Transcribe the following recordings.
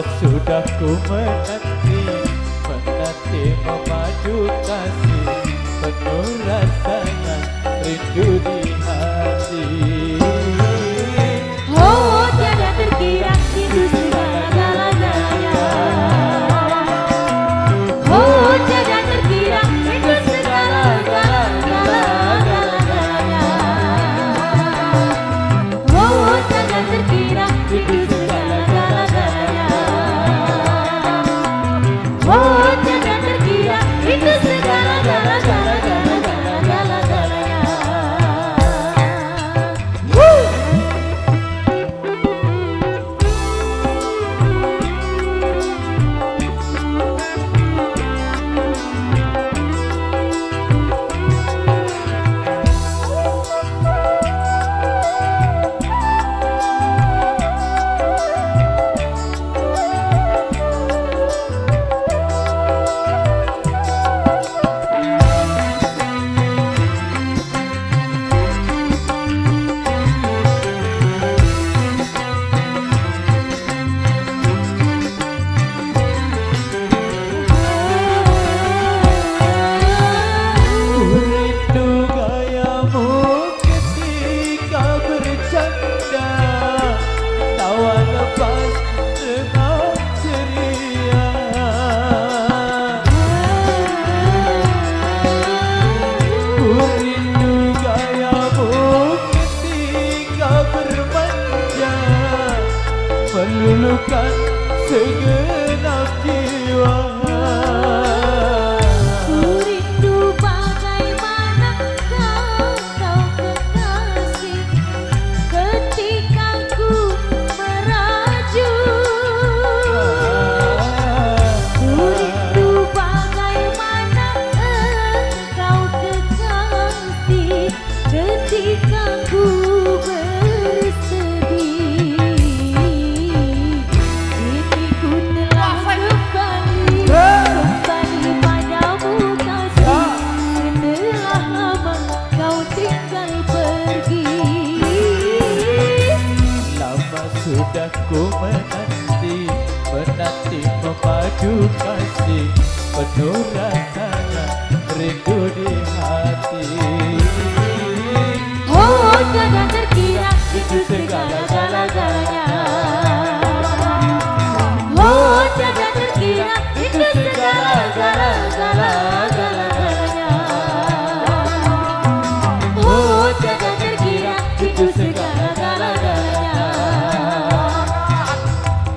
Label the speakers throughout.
Speaker 1: sudah ku menanti, menanti memadu kasih, penuh rasanya rindu di hati.
Speaker 2: Oh, tiada terkira itu segala-galanya. Oh, tiada terkira itu segala-galanya. Oh, tiada terkira itu segala-galanya. Oh, tiada terkira itu segala-galanya.
Speaker 1: Meluluhkan segenap jiwa.
Speaker 2: Ku rindu bagaimana kau kekasih ketika ku merajuk. Ku rindu bagaimana engkau kekasih ketika ku
Speaker 1: sudah ku menanti, menanti memadu kasih, penuh rasanya rindu di hati.
Speaker 2: Oh, tiada terkira itu segala-galanya. Oh, tiada terkira itu segala-galanya. Oh, tiada terkira itu segala-galanya.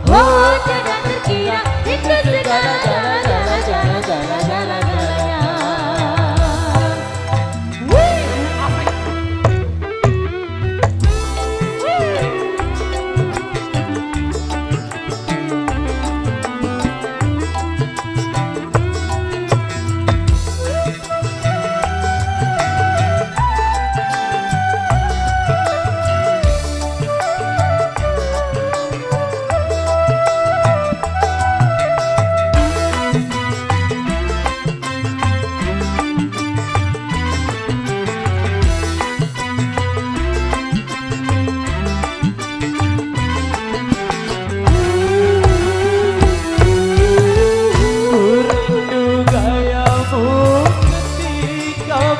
Speaker 2: Oh, tiada terkira itu segala-galanya.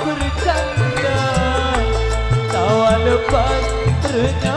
Speaker 1: Bercanda, tawa lepas renyah.